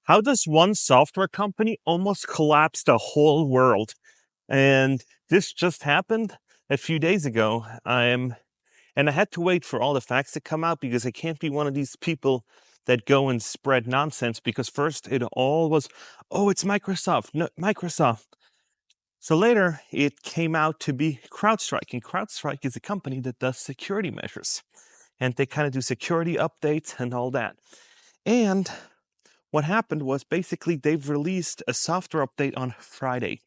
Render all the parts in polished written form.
How does one software company almost collapse the whole world? And this just happened a few days ago. And I had to wait for all the facts to come out because I can't be one of these people that go and spread nonsense. Because first it all was, oh, it's Microsoft, no, Microsoft. So later it came out to be Crowdstrike, and Crowdstrike is a company that does security measures, and they kind of do security updates and all that. And what happened was basically they've released a software update on Friday.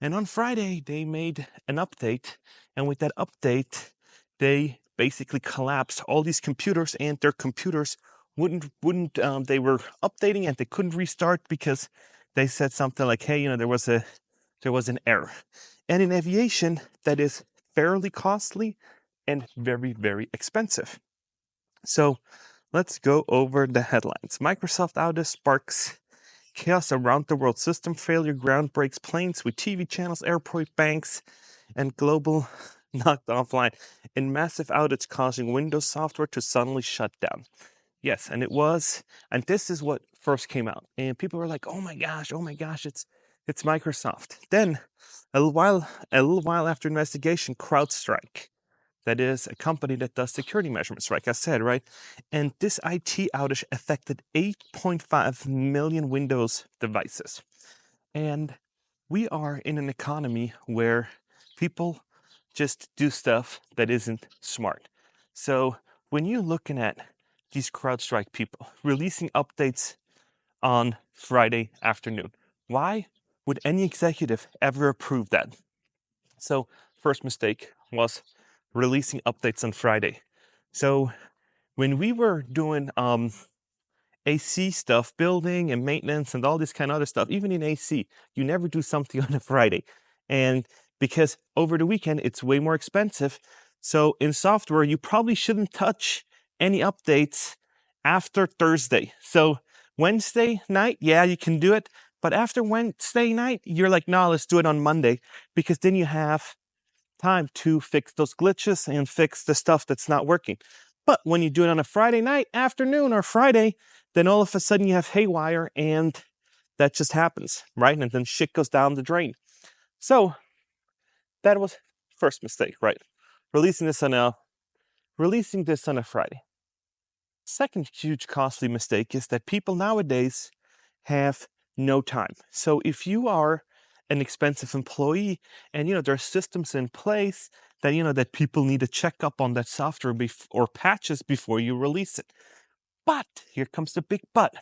And on Friday, they made an update. And with that update, they basically collapsed all these computers, and their computers wouldn't they were updating and they couldn't restart because they said something like, hey, there was an error. And in aviation, that is fairly costly and very, very expensive. So let's go over the headlines. Microsoft outage sparks chaos around the world. System failure, ground breaks planes with TV channels, airport banks, and global knocked offline. In massive outage causing Windows software to suddenly shut down. Yes, and this is what first came out. And people were like, oh my gosh, it's Microsoft. Then a little while after investigation, Crowdstrike, that is a company that does security measurements, like I said, right? And this IT outage affected 8.5 million Windows devices. And we are in an economy where people just do stuff that isn't smart. So when you're looking at these CrowdStrike people releasing updates on Friday afternoon, why would any executive ever approve that? So first mistake was releasing updates on Friday. So when we were doing AC stuff, building and maintenance and all this kind of other stuff, even in AC, you never do something on a Friday. And because over the weekend, it's way more expensive. So in software, you probably shouldn't touch any updates after Thursday. So Wednesday night, yeah, you can do it. But after Wednesday night, you're like, no, let's do it on Monday, because then you have time to fix those glitches and fix the stuff that's not working. But when you do it on a Friday night, afternoon, or Friday, then all of a sudden you have haywire, and that just happens, right? And then shit goes down the drain. So that was first mistake, right? Releasing this on a Friday. Second huge costly mistake is that people nowadays have no time. So if you are an expensive employee and there are systems in place that that people need to check up on that software or patches before you release it. But here comes the big but.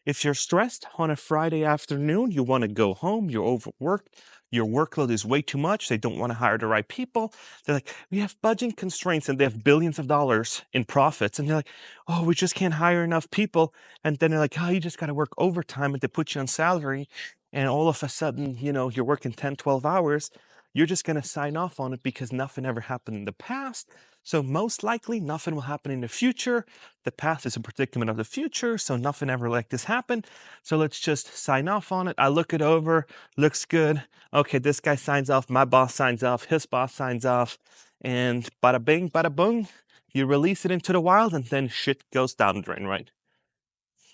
If you're stressed on a Friday afternoon, you want to go home, you're overworked, your workload is way too much, they don't want to hire the right people. They're like, we have budget constraints, and they have billions of dollars in profits. And they're like, oh, we just can't hire enough people. And then they're like, oh, you just got to work overtime, and they put you on salary. And all of a sudden, you're working 10, 12 hours. You're just going to sign off on it because nothing ever happened in the past. So most likely nothing will happen in the future. The past is a predicament of the future, so nothing ever like this happened. So let's just sign off on it. I look it over, looks good. Okay, this guy signs off, my boss signs off, his boss signs off, and bada bing, bada boom, you release it into the wild, and then shit goes down the drain, right?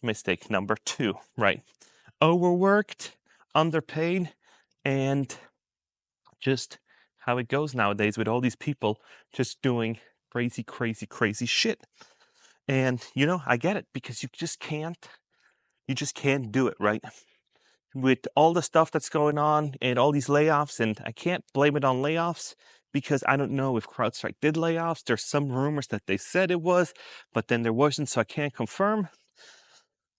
Mistake number 2, right? Overworked, underpaid, and just how it goes nowadays with all these people just doing crazy, crazy, crazy shit. And I get it, because you just can't do it, right? With all the stuff that's going on and all these layoffs, and I can't blame it on layoffs because I don't know if CrowdStrike did layoffs. There's some rumors that they said it was, but then there wasn't, so I can't confirm.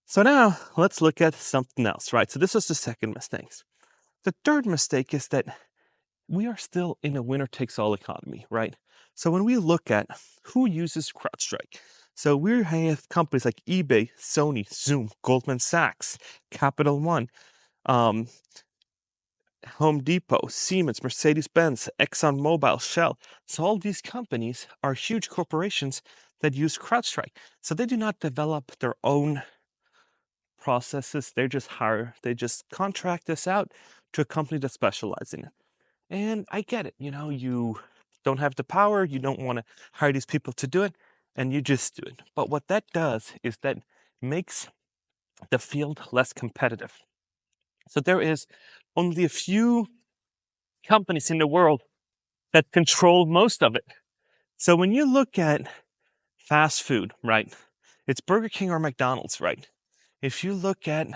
So now let's look at something else, right? So this was the second mistake. The third mistake is that we are still in a winner-takes-all economy, right? So when we look at who uses CrowdStrike, so we have companies like eBay, Sony, Zoom, Goldman Sachs, Capital One, Home Depot, Siemens, Mercedes-Benz, ExxonMobil, Shell. So all these companies are huge corporations that use CrowdStrike. So they do not develop their own processes. They just contract this out to a company that specializes in it. And I get it. You don't have the power. You don't want to hire these people to do it, and you just do it. But what that does is that makes the field less competitive. So there is only a few companies in the world that control most of it. So when you look at fast food, right, it's Burger King or McDonald's, right? If you look at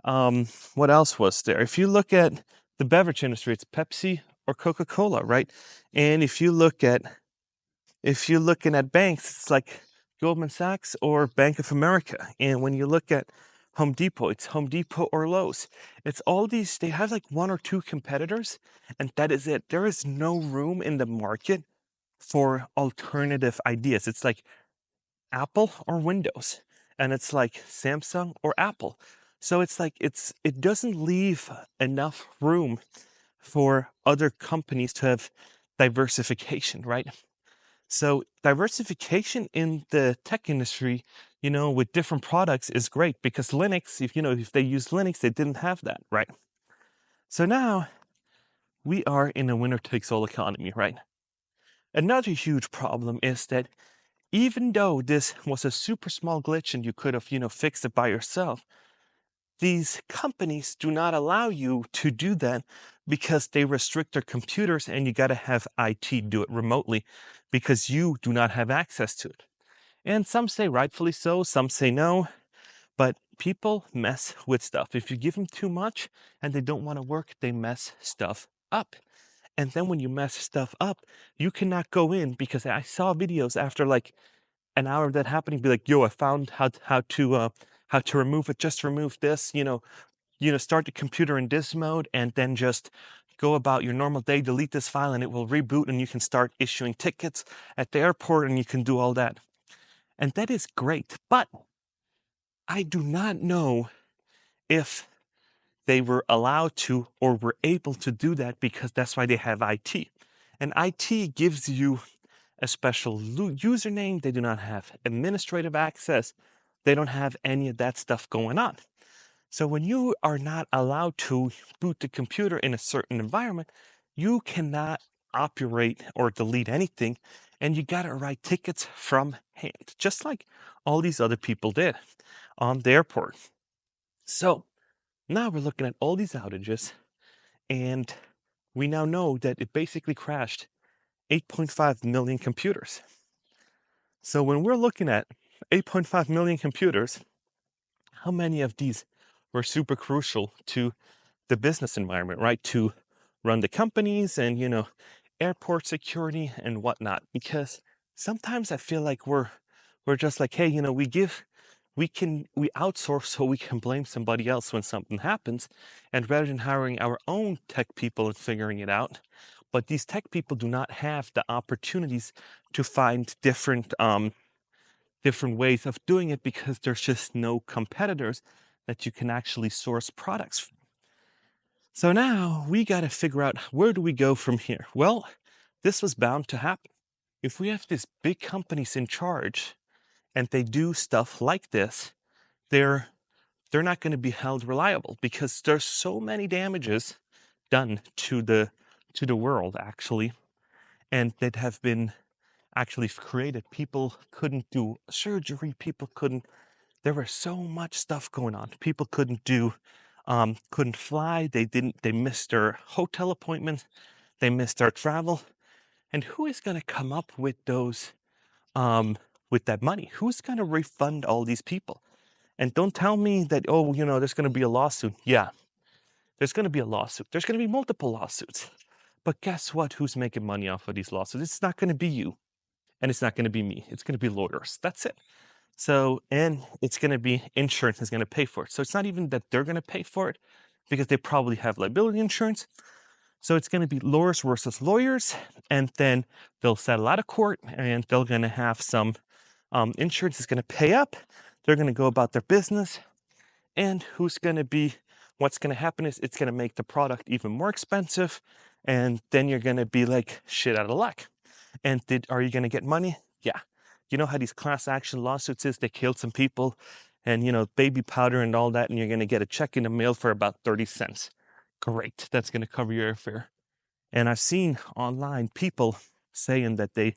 what else was there? If you look at the beverage industry, it's Pepsi or Coca-Cola, right? And if you're looking at banks, it's like Goldman Sachs or Bank of America. And when you look at Home Depot, it's Home Depot or Lowe's. It's all these, they have like one or two competitors, and that is it. There is no room in the market for alternative ideas. It's like Apple or Windows, and it's like Samsung or Apple. So it's like it doesn't leave enough room for other companies to have diversification, right? So diversification in the tech industry, with different products is great because Linux, if they use Linux, they didn't have that, right? So now we are in a winner takes all economy, right? Another huge problem is that even though this was a super small glitch and you could have, fixed it by yourself, these companies do not allow you to do that because they restrict their computers and you got to have IT do it remotely because you do not have access to it. And some say rightfully so, some say no, but people mess with stuff. If you give them too much and they don't want to work, they mess stuff up. And then when you mess stuff up, you cannot go in because I saw videos after like an hour of that happening, be like, yo, I found how to remove it. Just remove this, start the computer in this mode and then just go about your normal day, delete this file and it will reboot and you can start issuing tickets at the airport and you can do all that. And that is great. But I do not know if they were allowed to or were able to do that because that's why they have IT. And IT gives you a special username. They do not have administrative access. They don't have any of that stuff going on. So when you are not allowed to boot the computer in a certain environment, you cannot operate or delete anything, and you gotta write tickets from hand, just like all these other people did on the airport. So now we're looking at all these outages, and we now know that it basically crashed 8.5 million computers. So when we're looking at 8.5 million computers, how many of these were super crucial to the business environment, right? To run the companies and, airport security and whatnot. Because sometimes I feel like we're just like, hey, we outsource so we can blame somebody else when something happens. And rather than hiring our own tech people and figuring it out, but these tech people do not have the opportunities to find different ways of doing it because there's just no competitors that you can actually source products from. So now we got to figure out, where do we go from here? Well, this was bound to happen. If we have these big companies in charge and they do stuff like this, they're not going to be held reliable because there's so many damages done to the world actually, and that have been actually created. People couldn't do surgery. People couldn't. There was so much stuff going on. People couldn't fly. They missed their hotel appointments. They missed their travel. And who is going to come up with with that money? Who's going to refund all these people? And don't tell me that, oh, there's going to be a lawsuit. Yeah, there's going to be a lawsuit. There's going to be multiple lawsuits. But guess what? Who's making money off of these lawsuits? It's not going to be you. And it's not going to be me. It's going to be lawyers. That's it. So, and it's going to be insurance is going to pay for it. So it's not even that they're going to pay for it because they probably have liability insurance. So it's going to be lawyers versus lawyers. And then they'll settle out of court and they're going to have some insurance is going to pay up. They're going to go about their business. And what's going to happen is it's going to make the product even more expensive. And then you're going to be like shit out of luck. And are you going to get money? Yeah. You know how these class action lawsuits is? They killed some people and, baby powder and all that. And you're going to get a check in the mail for about 30 cents. Great. That's going to cover your airfare. And I've seen online people saying that they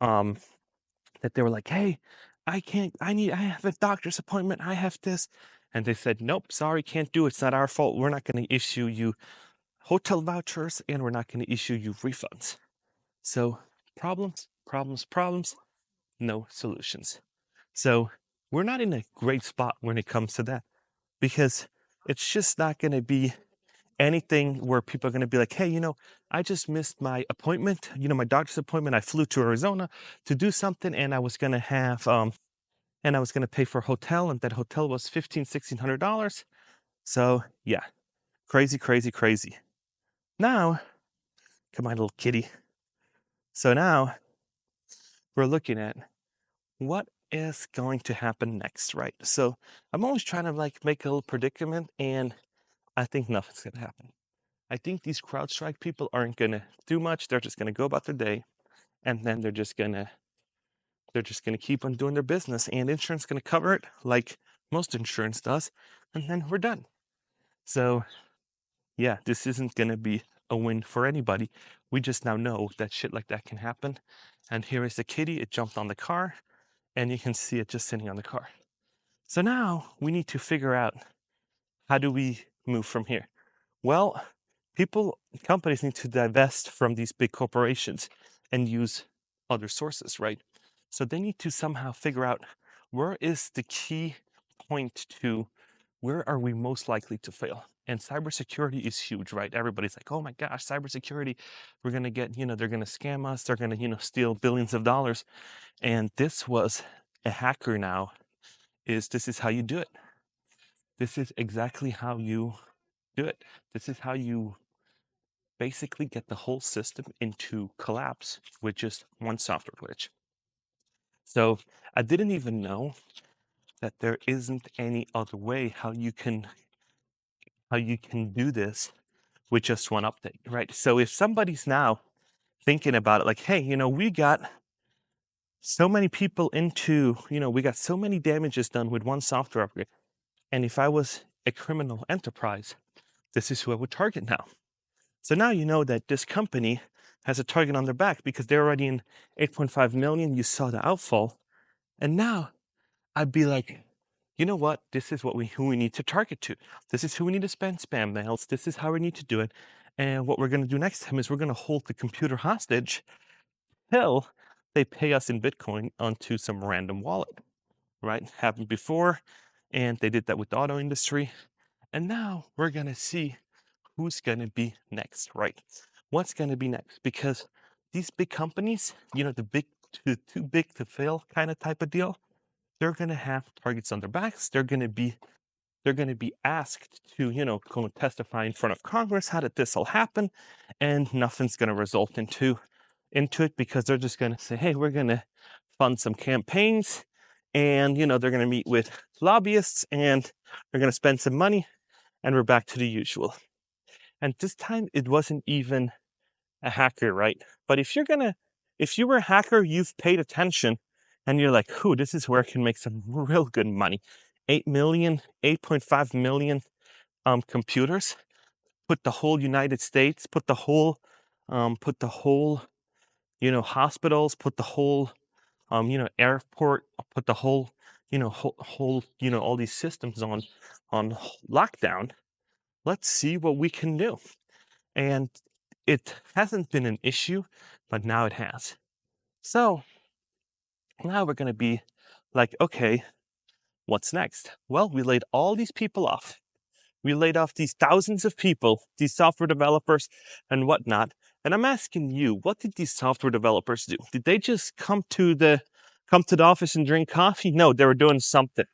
were like, hey, I can't, I have a doctor's appointment. I have this. And they said, nope, sorry, can't do it. It's not our fault. We're not going to issue you hotel vouchers and we're not going to issue you refunds. So problems, problems, problems, no solutions. So we're not in a great spot when it comes to that because it's just not going to be anything where people are going to be like, hey, I just missed my appointment, my doctor's appointment. I flew to Arizona to do something and I was going to have, and I was going to pay for a hotel and that hotel was $1,600. So yeah, crazy, crazy, crazy. Now, come on, little kitty. So now we're looking at what is going to happen next, right? So I'm always trying to like make a little predicament and I think nothing's going to happen. I think these Crowdstrike people aren't going to do much. They're just going to go about their day and then they're just going to keep on doing their business and insurance is going to cover it like most insurance does and then we're done. So yeah, this isn't going to be a win for anybody. We just now know that shit like that can happen. And here is the kitty. It jumped on the car and you can see it just sitting on the car. So now we need to figure out, how do we move from here? Well, companies need to divest from these big corporations and use other sources, right? So they need to somehow figure out, where is the key point to where are we most likely to fail? And cybersecurity is huge, right? Everybody's like, oh my gosh, cybersecurity, we're going to get, they're going to scam us. They're going to, steal billions of dollars. And this was a hacker now, this is how you do it. This is exactly how you do it. This is how you basically get the whole system into collapse with just one software glitch. So I didn't even know that there isn't any other way how you can do this with just one update, right? So if somebody's now thinking about it like, hey, we got so many people into, we got so many damages done with one software upgrade. And if I was a criminal enterprise, this is who I would target now. So now you know that this company has a target on their back because they're already in 8.5 million. You saw the outfall. And now I'd be like, you know what? This is who we need to target to. This is who we need to spend spam mails. This is how we need to do it. And what we're going to do next time is we're going to hold the computer hostage till they pay us in Bitcoin onto some random wallet, right? Happened before, and they did that with the auto industry. And now we're going to see who's going to be next, right? What's going to be next? Because these big companies, the big, too big to fail kind of type of deal, they're going to have targets on their backs. They're going to be asked to, go and testify in front of Congress. How did this all happen? And nothing's going to result into it because they're just going to say, hey, we're going to fund some campaigns, and they're going to meet with lobbyists, and they're going to spend some money, and we're back to the usual. And this time it wasn't even a hacker, right? But if you were a hacker, you've paid attention and you're like, this is where I can make some real good money. 8.5 million computers, put the whole United States, put the whole, hospitals, put the whole, airport, put the whole, all these systems on lockdown. Let's see what we can do. And it hasn't been an issue, but now it has. So now we're going to be like, okay, what's next? Well, we laid all these people off. We laid off these thousands of people, these software developers and whatnot. And I'm asking you, what did these software developers do? Did they just come to the office and drink coffee? No, they were doing something.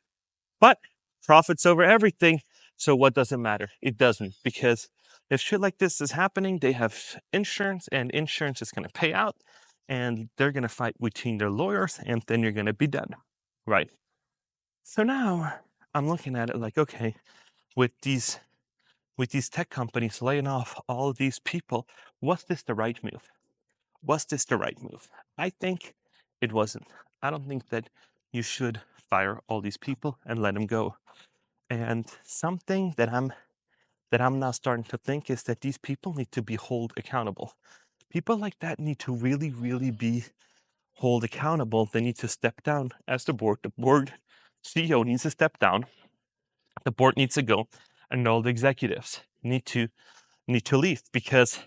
But profits over everything. So what does it matter? It doesn't, because if shit like this is happening, they have insurance, and insurance is going to pay out, and they're going to fight between their lawyers, and then you're going to be done, right? So now I'm looking at it like, okay, with these tech companies laying off all of these people, was this the right move? Was this the right move? I think it wasn't. I don't think that you should fire all these people and let them go. And something that I'm now starting to think is that these people need to be held accountable. People like that need to really, really be hold accountable, they need to step down as the board. The board CEO needs to step down. The board needs to go, and all the executives need to leave, because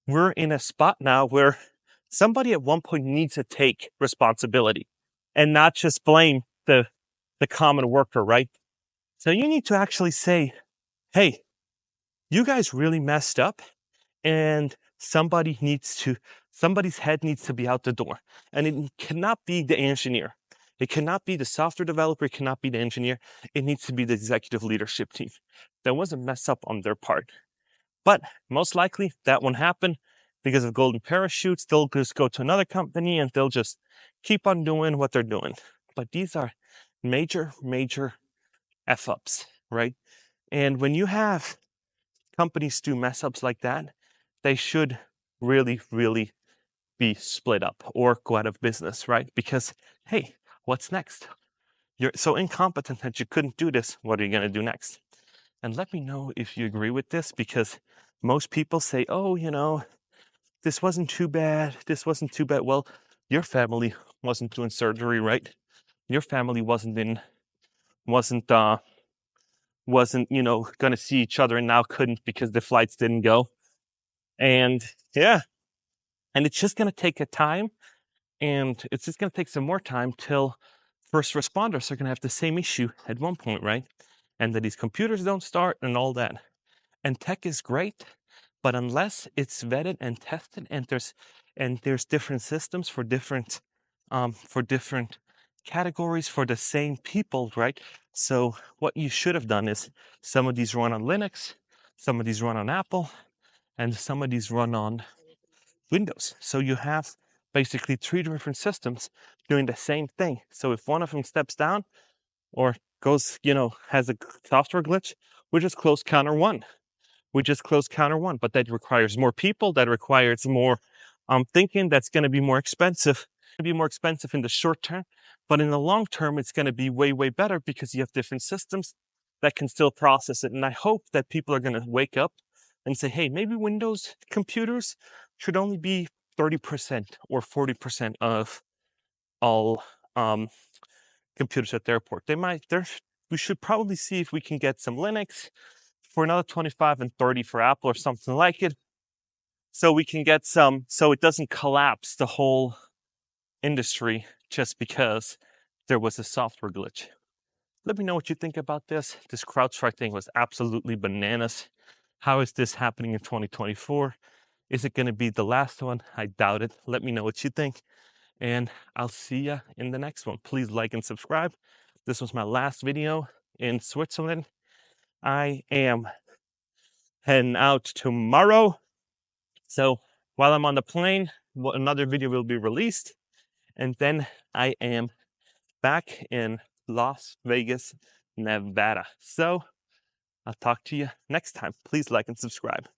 we're in a spot now where somebody at one point needs to take responsibility and not just blame the common worker, right? So you need to actually say, hey, you guys really messed up, and somebody's head needs to be out the door. And it cannot be the engineer. It cannot be the software developer. It cannot be the engineer. It needs to be the executive leadership team. There was a mess up on their part. But most likely that won't happen because of golden parachutes. They'll just go to another company and they'll just keep on doing what they're doing. But these are major, major F-ups, right? And when you have companies do mess ups like that, they should really, really be split up or go out of business, right? Because, hey, what's next? You're so incompetent that you couldn't do this. What are you going to do next? And let me know if you agree with this, because most people say, oh, this wasn't too bad. This wasn't too bad. Well, your family wasn't doing surgery, right? Your family wasn't going to see each other and now couldn't because the flights didn't go. And yeah, and it's just going to take a time, and it's just going to take some more time till first responders are going to have the same issue at one point, right? And that these computers don't start and all that. And tech is great, but unless it's vetted and tested, and there's different systems for different categories for the same people, right? So what you should have done is some of these run on Linux, some of these run on Apple, and some of these run on Windows. So you have basically 3 different systems doing the same thing. So if one of them steps down or goes, has a software glitch, we just close counter one. But that requires more people. That requires more thinking. That's going to be more expensive. In the short term, but in the long term, it's going to be way, way better because you have different systems that can still process it. And I hope that people are going to wake up and say, hey, maybe Windows computers should only be 30% or 40% of all computers at the airport. We should probably see if we can get some Linux for another 25 and 30 for Apple or something like it. So we can get some, so it doesn't collapse the whole industry just because there was a software glitch. Let me know what you think about this. This Crowdstrike thing was absolutely bananas. How is this happening in 2024? Is it going to be the last one? I doubt it. Let me know what you think, and I'll see you in the next one. Please like and subscribe. This was my last video in Switzerland. I am heading out tomorrow. So while I'm on the plane, another video will be released. And then I am back in Las Vegas, Nevada. So I'll talk to you next time. Please like and subscribe.